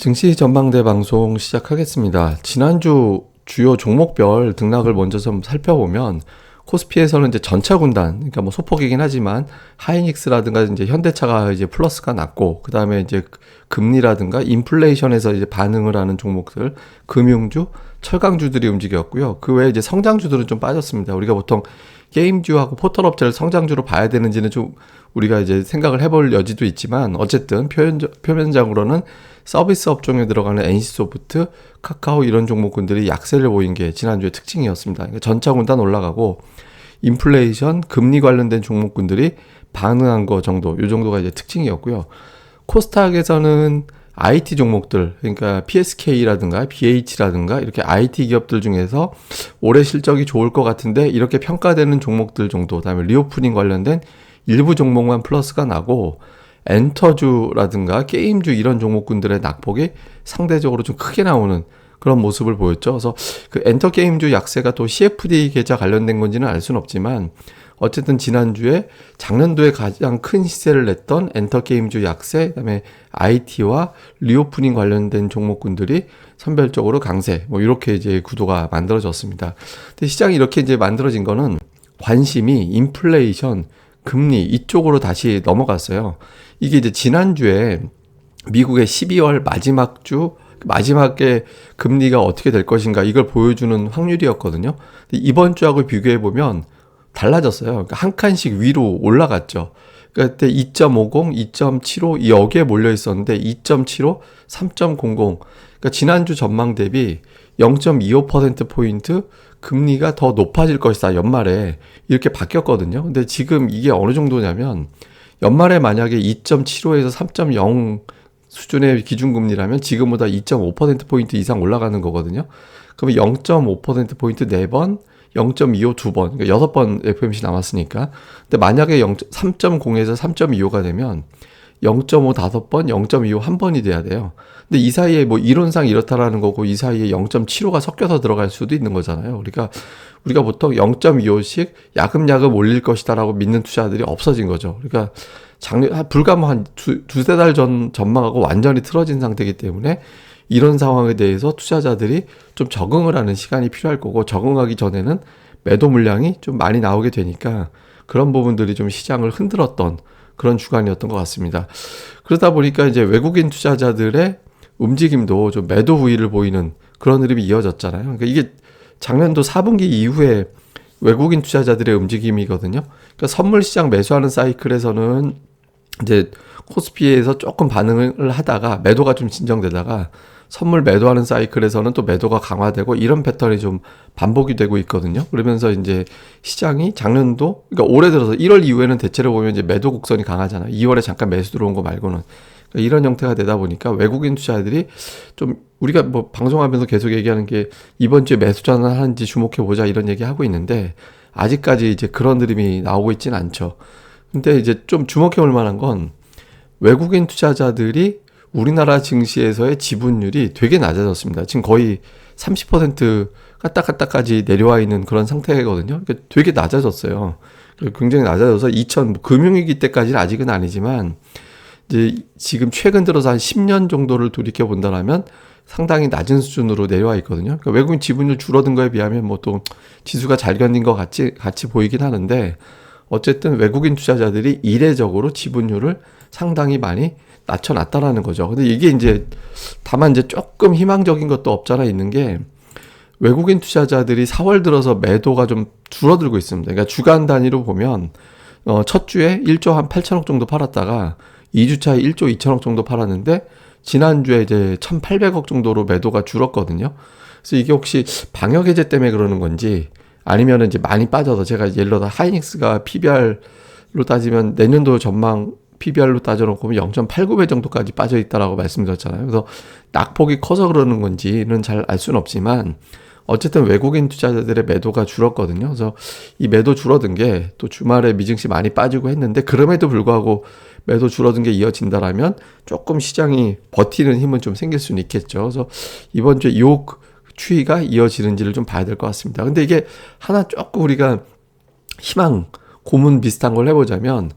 증시 전망대 방송 시작하겠습니다. 지난주 주요 종목별 등락을 먼저 좀 살펴보면 코스피에서는 이제 전차 군단, 그러니까 뭐 소폭이긴 하지만 하이닉스라든가 이제 현대차가 이제 플러스가 났고, 그 다음에 이제 금리라든가 인플레이션에서 이제 반응을 하는 종목들, 금융주, 철강주들이 움직였고요. 그 외에 이제 성장주들은 좀 빠졌습니다. 우리가 보통 게임주하고 포털업체를 성장주로 봐야 되는지는 좀 우리가 이제 생각을 해볼 여지도 있지만, 어쨌든 표면적으로는 서비스 업종에 들어가는 NC소프트, 카카오 이런 종목군들이 약세를 보인 게 지난주의 특징이었습니다. 그러니까 전차 군단 올라가고 인플레이션, 금리 관련된 종목군들이 반응한 거 정도, 요 정도가 이제 특징이었고요. 코스닥에서는 IT 종목들, 그러니까 PSK라든가 BH라든가 이렇게 IT 기업들 중에서 올해 실적이 좋을 것 같은데 이렇게 평가되는 종목들 정도, 그다음에 리오프닝 관련된 일부 종목만 플러스가 나고, 엔터주라든가 게임주 이런 종목군들의 낙폭이 상대적으로 좀 크게 나오는 그런 모습을 보였죠. 그래서 그 엔터 게임주 약세가 또 CFD 계좌 관련된 건지는 알 수는 없지만, 어쨌든 지난주에 작년도에 가장 큰 시세를 냈던 엔터 게임주 약세, 그다음에 IT와 리오프닝 관련된 종목군들이 선별적으로 강세, 뭐 이렇게 이제 구도가 만들어졌습니다. 근데 시장이 이렇게 이제 만들어진 거는 관심이 인플레이션, 금리 이쪽으로 다시 넘어갔어요. 이게 이제 지난주에 미국의 12월 마지막에 금리가 어떻게 될 것인가 이걸 보여주는 확률이었거든요. 근데 이번 주하고 비교해 보면 달라졌어요. 그러니까 한 칸씩 위로 올라갔죠. 그때 2.50, 2.75 여기에 몰려 있었는데 2.75, 3.00. 그러니까 지난주 전망 대비 0.25%포인트 금리가 더 높아질 것이다, 연말에. 이렇게 바뀌었거든요. 근데 지금 이게 어느 정도냐면, 연말에 만약에 2.75에서 3.0 수준의 기준금리라면 지금보다 2.5%포인트 이상 올라가는 거거든요. 그러면 0.5%포인트 4번, 0.25 2번, 그러니까 6번 FOMC 남았으니까. 근데 만약에 3.0에서 3.25가 되면 0.5 5번, 0.25 1번이 돼야 돼요. 근데 이 사이에 뭐 이론상 이렇다라는 거고, 이 사이에 0.75가 섞여서 들어갈 수도 있는 거잖아요. 그러니까 우리가 보통 0.25씩 야금야금 올릴 것이다라고 믿는 투자들이 없어진 거죠. 그러니까 불과 뭐 한 두세 달 전 전망하고 완전히 틀어진 상태이기 때문에 이런 상황에 대해서 투자자들이 좀 적응을 하는 시간이 필요할 거고, 적응하기 전에는 매도 물량이 좀 많이 나오게 되니까 그런 부분들이 좀 시장을 흔들었던 그런 주간이었던 것 같습니다. 그러다 보니까 이제 외국인 투자자들의 움직임도 좀 매도 우위를 보이는 그런 흐름이 이어졌잖아요. 그러니까 이게 작년도 4분기 이후에 외국인 투자자들의 움직임이거든요. 그러니까 선물 시장 매수하는 사이클에서는 이제 코스피에서 조금 반응을 하다가 매도가 좀 진정되다가, 선물 매도하는 사이클에서는 또 매도가 강화되고, 이런 패턴이 좀 반복이 되고 있거든요. 그러면서 이제 시장이 작년도, 그러니까 올해 들어서 1월 이후에는 대체로 보면 이제 매도 곡선이 강하잖아요. 2월에 잠깐 매수 들어온 거 말고는. 그러니까 이런 형태가 되다 보니까 외국인 투자들이 좀, 우리가 뭐 방송하면서 계속 얘기하는 게 이번 주에 매수 전환하는지 주목해 보자 이런 얘기 하고 있는데, 아직까지 이제 그런 흐름이 나오고 있지는 않죠. 근데 이제 좀 주목해 볼 만한 건, 외국인 투자자들이 우리나라 증시에서의 지분율이 되게 낮아졌습니다. 지금 거의 30% 까딱까딱까지 내려와 있는 그런 상태거든요. 그러니까 되게 낮아졌어요. 굉장히 낮아져서 금융위기 때까지는 아직은 아니지만, 이제 지금 최근 들어서 한 10년 정도를 돌이켜 본다면 상당히 낮은 수준으로 내려와 있거든요. 그러니까 외국인 지분율 줄어든 거에 비하면 뭐 또 지수가 잘 견딘 것 같이 보이긴 하는데, 어쨌든 외국인 투자자들이 이례적으로 지분율을 상당히 많이 낮춰놨다라는 거죠. 근데 이게 이제 다만 이제 조금 희망적인 것도 없잖아 있는 게, 외국인 투자자들이 4월 들어서 매도가 좀 줄어들고 있습니다. 그러니까 주간 단위로 보면 첫 주에 1조 한 8천억 정도 팔았다가 2주 차에 1조 2천억 정도 팔았는데, 지난주에 이제 1,800억 정도로 매도가 줄었거든요. 그래서 이게 혹시 방역 해제 때문에 그러는 건지, 아니면 이제 많이 빠져서, 제가 예를 들어 하이닉스가 PBR로 따지면 내년도 전망 PBR로 따져놓고 0.89배 정도까지 빠져 있다라고 말씀드렸잖아요. 그래서 낙폭이 커서 그러는 건지는 잘 알 수는 없지만, 어쨌든 외국인 투자자들의 매도가 줄었거든요. 그래서 이 매도 줄어든 게 또 주말에 미증시 많이 빠지고 했는데, 그럼에도 불구하고 매도 줄어든 게 이어진다라면 조금 시장이 버티는 힘은 좀 생길 수는 있겠죠. 그래서 이번 주에 이 추이가 이어지는지를 좀 봐야 될 것 같습니다. 근데 이게 하나 조금 우리가 희망 고문 비슷한 걸 해보자면,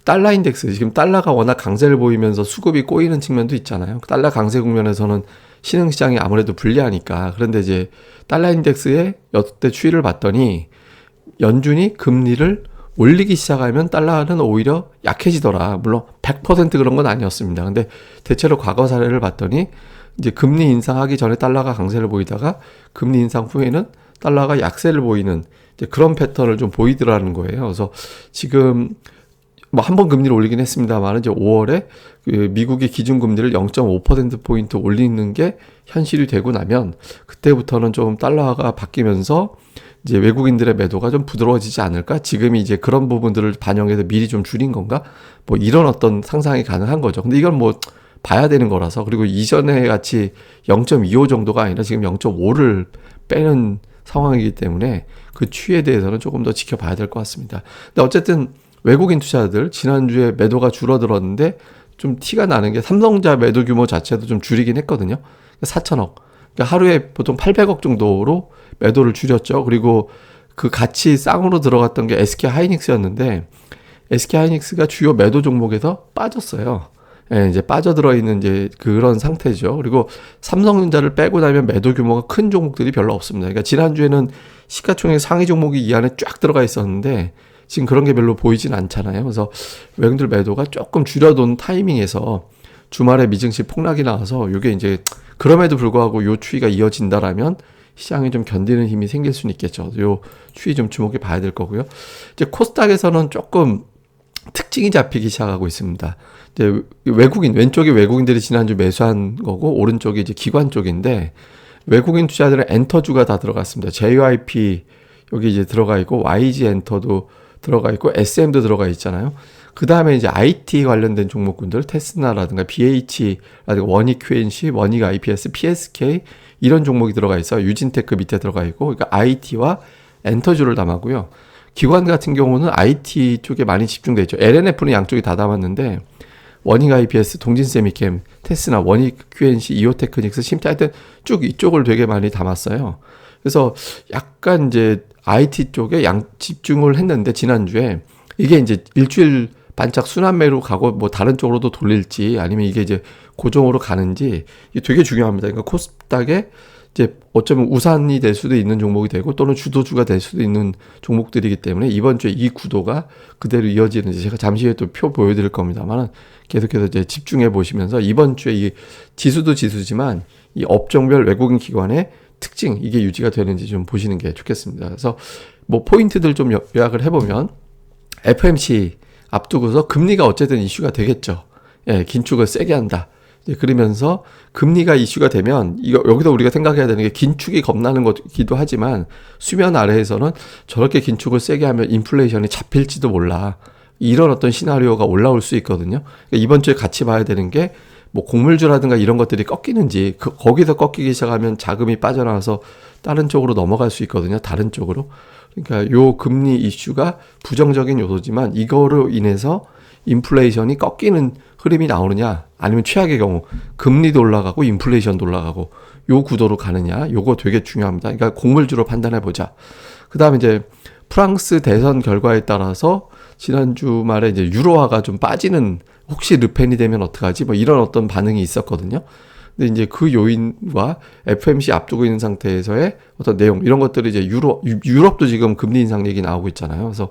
달러 인덱스, 지금 달러가 워낙 강세를 보이면서 수급이 꼬이는 측면도 있잖아요. 달러 강세 국면에서는 신흥시장이 아무래도 불리하니까. 그런데 이제 달러 인덱스의 역대 추이를 봤더니 연준이 금리를 올리기 시작하면 달러는 오히려 약해지더라. 물론 100% 그런 건 아니었습니다. 근데 대체로 과거 사례를 봤더니 이제 금리 인상하기 전에 달러가 강세를 보이다가 금리 인상 후에는 달러가 약세를 보이는 이제 그런 패턴을 좀 보이더라는 거예요. 그래서 지금 뭐 한 번 금리를 올리긴 했습니다만 이제 5월에 그 미국의 기준금리를 0.5%포인트 올리는 게 현실이 되고 나면 그때부터는 좀 달러가 바뀌면서 이제 외국인들의 매도가 좀 부드러워지지 않을까? 지금이 이제 그런 부분들을 반영해서 미리 좀 줄인 건가? 뭐 이런 어떤 상상이 가능한 거죠. 근데 이건 뭐 봐야 되는 거라서. 그리고 이전에 같이 0.25 정도가 아니라 지금 0.5를 빼는 상황이기 때문에 그 추이에 대해서는 조금 더 지켜봐야 될 것 같습니다. 근데 어쨌든 외국인 투자자들 지난주에 매도가 줄어들었는데 좀 티가 나는 게 삼성전자 매도 규모 자체도 좀 줄이긴 했거든요. 4천억. 그러니까 하루에 보통 800억 정도로 매도를 줄였죠. 그리고 그 같이 쌍으로 들어갔던 게 SK 하이닉스였는데 SK 하이닉스가 주요 매도 종목에서 빠졌어요. 예, 이제 빠져들어 있는 이제 그런 상태죠. 그리고 삼성전자를 빼고 나면 매도 규모가 큰 종목들이 별로 없습니다. 그러니까 지난주에는 시가총액 상위 종목이 이 안에 쫙 들어가 있었는데 지금 그런 게 별로 보이진 않잖아요. 그래서 외국인들 매도가 조금 줄여둔 타이밍에서 주말에 미증시 폭락이 나와서 이게 이제 그럼에도 불구하고 요 추이가 이어진다라면 시장이 좀 견디는 힘이 생길 수는 있겠죠. 요 추이 좀 주목해 봐야 될 거고요. 이제 코스닥에서는 조금 특징이 잡히기 시작하고 있습니다. 이제 외국인, 왼쪽이 외국인들이 지난주 매수한 거고, 오른쪽이 이제 기관 쪽인데, 외국인 투자들의 엔터주가 다 들어갔습니다. JYP 여기 이제 들어가 있고, YG 엔터도 들어가 있고, SM도 들어가 있잖아요. 그 다음에 이제 IT 관련된 종목군들, 테스나라든가 BH라든가 원익 QNC, 원익 IPS, PSK 이런 종목이 들어가 있어요. 유진테크 밑에 들어가 있고, 그러니까 IT와 엔터주를 담았고요. 기관 같은 경우는 IT 쪽에 많이 집중돼 있죠. LNF는 양쪽이 다 담았는데 원익 IPS, 동진세미캠, 테스나, 원익 QNC, 이오테크닉스, 심타 하여튼 쭉 이쪽을 되게 많이 담았어요. 그래서 약간 이제 IT 쪽에 집중을 했는데 지난주에 이게 이제 일주일 반짝 순환매로 가고 뭐 다른 쪽으로도 돌릴지 아니면 이게 이제 고정으로 가는지 이게 되게 중요합니다. 그러니까 코스닥에 이제 어쩌면 우산이 될 수도 있는 종목이 되고 또는 주도주가 될 수도 있는 종목들이기 때문에 이번 주에 이 구도가 그대로 이어지는지 제가 잠시 후에 또 표 보여드릴 겁니다만 계속해서 이제 집중해 보시면서 이번 주에 이 지수도 지수지만 이 업종별 외국인 기관의 특징 이게 유지가 되는지 좀 보시는 게 좋겠습니다. 그래서 뭐 포인트들 좀 요약을 해보면 FMC 앞두고서 금리가 어쨌든 이슈가 되겠죠. 예, 긴축을 세게 한다. 그러면서 금리가 이슈가 되면 이거 여기서 우리가 생각해야 되는 게 긴축이 겁나는 것이기도 하지만 수면 아래에서는 저렇게 긴축을 세게 하면 인플레이션이 잡힐지도 몰라. 이런 어떤 시나리오가 올라올 수 있거든요. 그러니까 이번 주에 같이 봐야 되는 게 뭐 곡물주라든가 이런 것들이 꺾이는지 거기서 꺾이기 시작하면 자금이 빠져나와서 다른 쪽으로 넘어갈 수 있거든요. 다른 쪽으로. 그러니까 요 금리 이슈가 부정적인 요소지만 이거로 인해서 인플레이션이 꺾이는 흐름이 나오느냐 아니면 최악의 경우 금리도 올라가고 인플레이션도 올라가고 요 구도로 가느냐 요거 되게 중요합니다. 그러니까 곡물주로 판단해 보자. 그다음에 이제 프랑스 대선 결과에 따라서 지난주 말에 이제 유로화가 좀 빠지는 혹시 르펜이 되면 어떡하지 뭐 이런 어떤 반응이 있었거든요. 근데 이제 그 요인과 FMC 앞두고 있는 상태에서의 어떤 내용 이런 것들이 이제 유럽도 지금 금리 인상 얘기 나오고 있잖아요. 그래서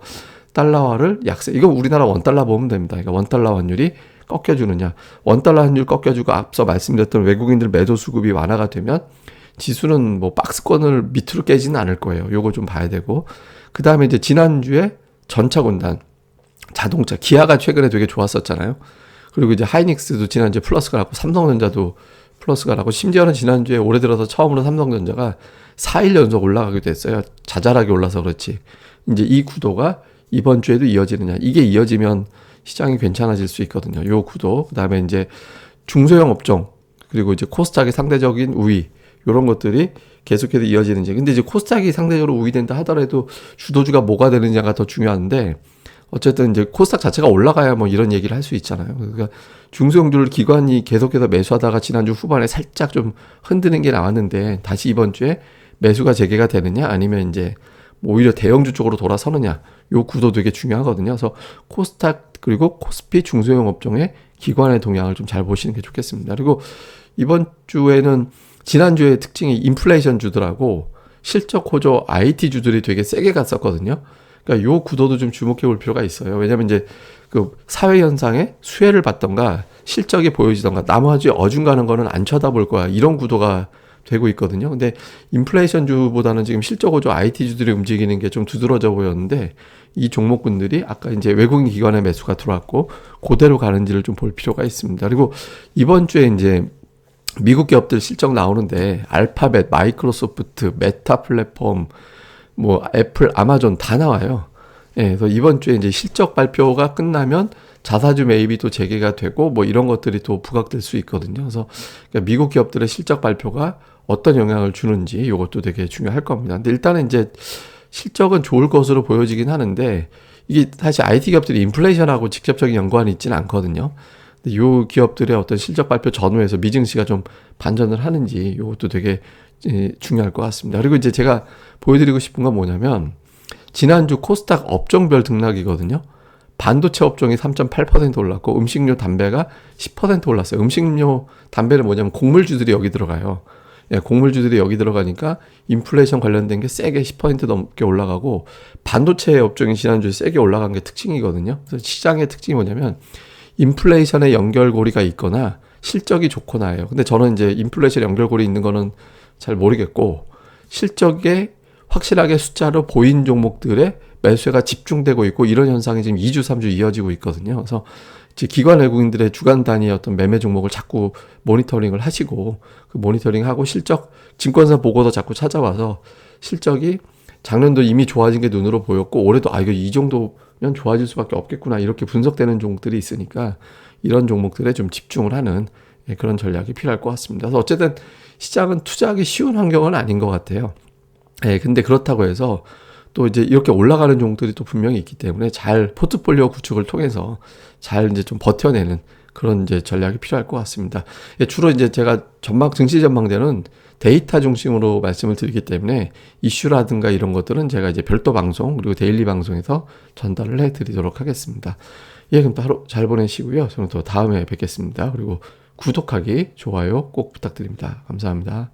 달러화를 약세 이거 우리나라 원달러 보면 됩니다. 그러니까 원달러 환율이 꺾여주느냐 원달러 환율 꺾여주고 앞서 말씀드렸던 외국인들 매도 수급이 완화가 되면 지수는 뭐 박스권을 밑으로 깨지는 않을 거예요. 요거 좀 봐야 되고 그 다음에 이제 지난주에 전차군단 자동차 기아가 최근에 되게 좋았었잖아요. 그리고 이제 하이닉스도 지난주에 플러스가 나고 삼성전자도 플러스가 나고 심지어는 지난주에 올해 들어서 처음으로 삼성전자가 4일 연속 올라가기도 했어요. 자잘하게 올라서 그렇지. 이제 이 구도가 이번 주에도 이어지느냐. 이게 이어지면 시장이 괜찮아질 수 있거든요. 요 구도. 그다음에 이제 중소형 업종 그리고 이제 코스닥의 상대적인 우위 요런 것들이 계속해서 이어지는지. 근데 이제 코스닥이 상대적으로 우위된다 하더라도 주도주가 뭐가 되느냐가 더 중요한데 어쨌든 이제 코스닥 자체가 올라가야 뭐 이런 얘기를 할 수 있잖아요. 그러니까 중소형주를 기관이 계속해서 매수하다가 지난주 후반에 살짝 좀 흔드는 게 나왔는데 다시 이번 주에 매수가 재개가 되느냐 아니면 이제 뭐 오히려 대형주 쪽으로 돌아서느냐 요 구도 되게 중요하거든요. 그래서 코스닥 그리고 코스피 중소형 업종의 기관의 동향을 좀 잘 보시는 게 좋겠습니다. 그리고 이번 주에는 지난주의 특징이 인플레이션 주들하고 실적 호조 IT 주들이 되게 세게 갔었거든요. 그러니까 요 구도도 좀 주목해 볼 필요가 있어요. 왜냐면 이제 그 사회 현상에 수혜를 받던가 실적이 보여지던가 나머지 어중간한 거는 안 쳐다볼 거야. 이런 구도가 되고 있거든요. 근데 인플레이션 주보다는 지금 실적 호조 IT 주들이 움직이는 게 좀 두드러져 보였는데 이 종목군들이 아까 이제 외국인 기관의 매수가 들어왔고 그대로 가는지를 좀 볼 필요가 있습니다. 그리고 이번 주에 이제 미국 기업들 실적 나오는데 알파벳, 마이크로소프트, 메타 플랫폼, 뭐 애플, 아마존 다 나와요. 예, 그래서 이번 주에 이제 실적 발표가 끝나면 자사주 매입이 또 재개가 되고 뭐 이런 것들이 또 부각될 수 있거든요. 그래서 그러니까 미국 기업들의 실적 발표가 어떤 영향을 주는지 이것도 되게 중요할 겁니다. 근데 일단은 이제 실적은 좋을 것으로 보여지긴 하는데 이게 사실 IT 기업들이 인플레이션하고 직접적인 연관이 있지는 않거든요. 근데 요 기업들의 어떤 실적 발표 전후에서 미증시가 좀 반전을 하는지 이것도 되게 중요할 것 같습니다. 그리고 이제 제가 보여드리고 싶은 건 뭐냐면 지난주 코스닥 업종별 등락이거든요. 반도체 업종이 3.8% 올랐고 음식료 담배가 10% 올랐어요. 음식료 담배는 뭐냐면 곡물주들이 여기 들어가요. 예, 곡물주들이 여기 들어가니까 인플레이션 관련된 게 세게 10% 넘게 올라가고 반도체 업종이 지난주에 세게 올라간 게 특징이거든요. 그래서 시장의 특징이 뭐냐면 인플레이션의 연결고리가 있거나 실적이 좋거나예요. 근데 저는 이제 인플레이션 연결고리 있는 거는 잘 모르겠고 실적에 확실하게 숫자로 보인 종목들의 매수가 집중되고 있고 이런 현상이 지금 2주, 3주 이어지고 있거든요. 그래서 이제 기관 외국인들의 주간 단위 어떤 매매 종목을 자꾸 모니터링을 하시고 그 모니터링하고 실적 증권사 보고서 자꾸 찾아와서 실적이 작년도 이미 좋아진 게 눈으로 보였고 올해도 이거 이 정도면 좋아질 수밖에 없겠구나 이렇게 분석되는 종목들이 있으니까 이런 종목들에 좀 집중을 하는 그런 전략이 필요할 것 같습니다. 그래서 어쨌든 시장은 투자하기 쉬운 환경은 아닌 것 같아요. 근데 그렇다고 해서 또 이제 이렇게 올라가는 종목들이 또 분명히 있기 때문에 잘 포트폴리오 구축을 통해서 잘 이제 좀 버텨내는 그런 이제 전략이 필요할 것 같습니다. 주로 이제 제가 증시 전망대는 데이터 중심으로 말씀을 드리기 때문에 이슈라든가 이런 것들은 제가 이제 별도 방송 그리고 데일리 방송에서 전달을 해드리도록 하겠습니다. 그럼 또 하루 잘 보내시고요. 저는 또 다음에 뵙겠습니다. 그리고 구독하기, 좋아요 꼭 부탁드립니다. 감사합니다.